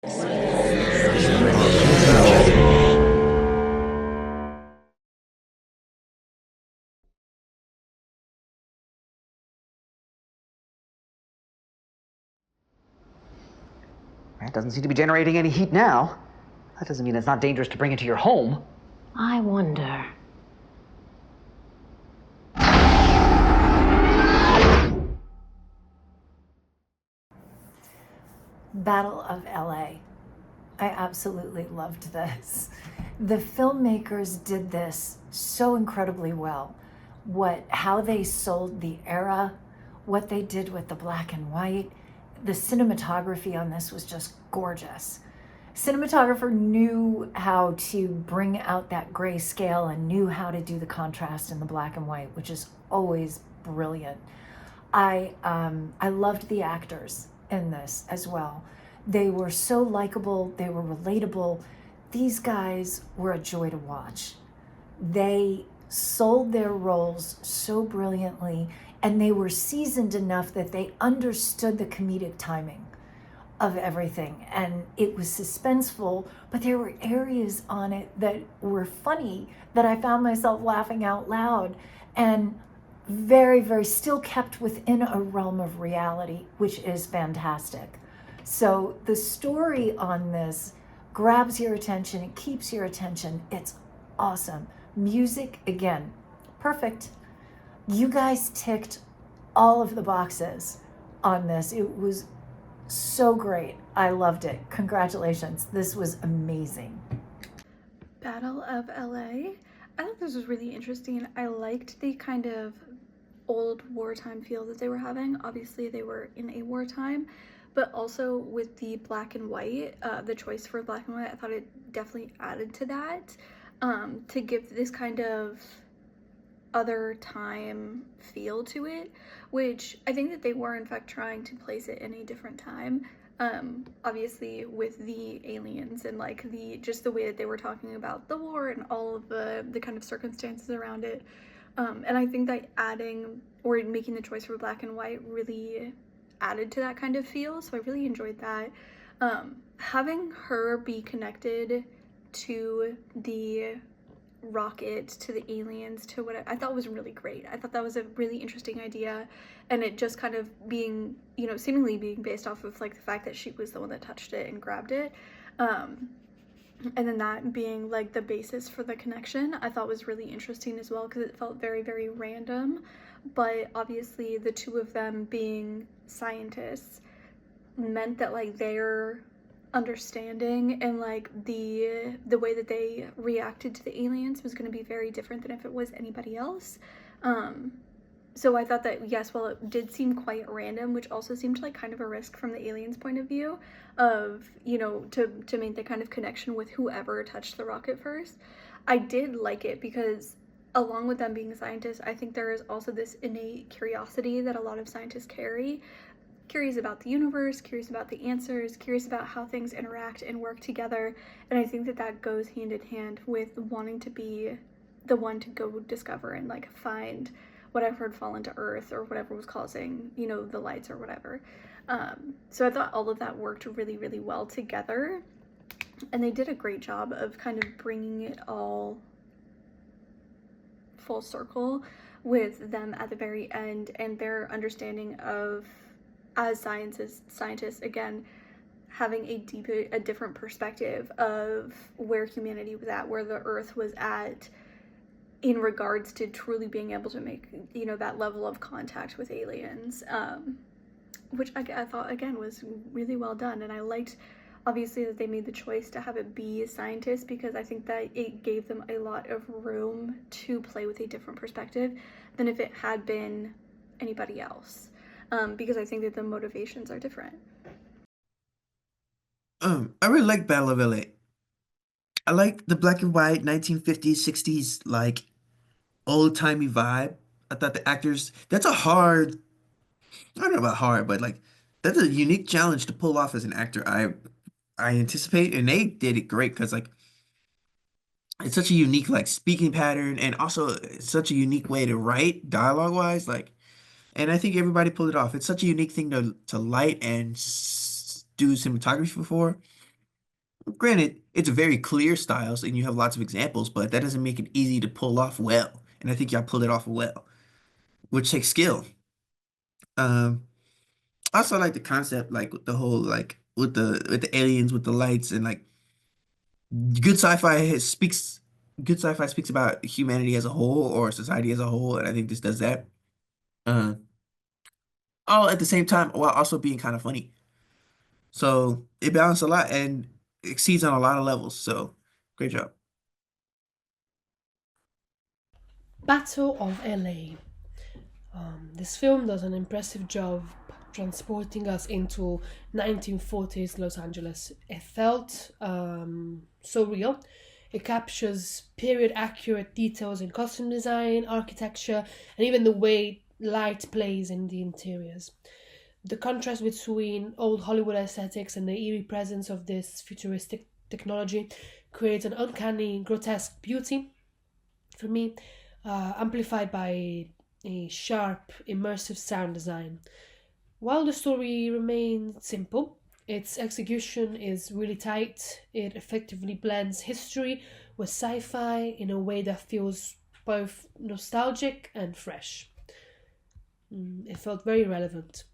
It doesn't seem to be generating any heat now. That doesn't mean it's not dangerous to bring it to your home. I wonder. Battle of LA. I absolutely loved this. The filmmakers did this so incredibly well. How they sold the era, what they did with the black and white, the cinematography on this was just gorgeous. Cinematographer knew how to bring out that grayscale and knew how to do the contrast in the black and white, which is always brilliant. I loved the actors in this as well. They were so likable, they were relatable. These guys were a joy to watch. They sold their roles so brilliantly, and they were seasoned enough that they understood the comedic timing of everything, and it was suspenseful, but there were areas on it that were funny that I found myself laughing out loud, and very, very still kept within a realm of reality, which is fantastic. So the story on this grabs your attention, it keeps your attention, it's awesome. Music, again, perfect. You guys ticked all of the boxes on this. It was so great. I loved it. Congratulations. This was amazing. Battle of LA. I thought this was really interesting. I liked the kind of old wartime feel that they were having. Obviously, they were in a wartime, but also with the black and white, the choice for black and white, I thought it definitely added to that, to give this kind of other time feel to it, which I think that they were in fact trying to place it in a different time. Obviously with the aliens and like just the way that they were talking about the war and all of the kind of circumstances around it. And I think that adding or making the choice for black and white really added to that kind of feel, so I really enjoyed that. Having her be connected to the rocket, to the aliens, to what I thought was really great. I thought that was a really interesting idea, and it just kind of being, seemingly being based off of like the fact that she was the one that touched it and grabbed it, and then that being like the basis for the connection, I thought was really interesting as well, because it felt very, very random. But obviously the two of them being scientists meant that like their understanding and like the way that they reacted to the aliens was going to be very different than if it was anybody else. So I thought that, yes, while it did seem quite random, which also seemed like kind of a risk from the aliens' point of view of, to make the kind of connection with whoever touched the rocket first, I did like it because along with them being scientists, I think there is also this innate curiosity that a lot of scientists carry. Curious about the universe, curious about the answers, curious about how things interact and work together. And I think that that goes hand in hand with wanting to be the one to go discover and like find whatever had fallen to Earth or whatever was causing, the lights or whatever. So I thought all of that worked really, really well together. And they did a great job of kind of bringing it all full circle with them at the very end and their understanding of, as scientists, again, having a different perspective of where humanity was at, where the Earth was at in regards to truly being able to make, that level of contact with aliens, which I thought, again, was really well done. And I liked, obviously, that they made the choice to have it be a scientist, because I think that it gave them a lot of room to play with a different perspective than if it had been anybody else. Because I think that the motivations are different. I really like Battle of LA. I like the black and white 1950s, 60s, like old-timey vibe. I thought the actors, that's a hard, I don't know about hard, but like that's a unique challenge to pull off as an actor. I anticipate, and they did it great because like it's such a unique like speaking pattern, and also it's such a unique way to write dialogue wise. Like, and I think everybody pulled it off. It's such a unique thing to light and do cinematography for. Granted, it's a very clear styles and you have lots of examples, but that doesn't make it easy to pull off well. And I think y'all pulled it off well, which takes skill. Um, I also like the concept, like with the whole like with the aliens with the lights and like good sci-fi speaks good sci-fi speaks about humanity as a whole or society as a whole, and I think this does that. Uh, all at the same time while also being kind of funny. So it balanced a lot and exceeds on a lot of levels. So great job. Battle of LA. This film does an impressive job transporting us into 1940s Los Angeles. It felt so real. It captures period accurate details in costume design, architecture, and even the way light plays in the interiors. The contrast between old Hollywood aesthetics and the eerie presence of this futuristic technology creates an uncanny, grotesque beauty for me, amplified by a sharp, immersive sound design. While the story remains simple, its execution is really tight. It effectively blends history with sci fi in a way that feels both nostalgic and fresh. It felt very relevant.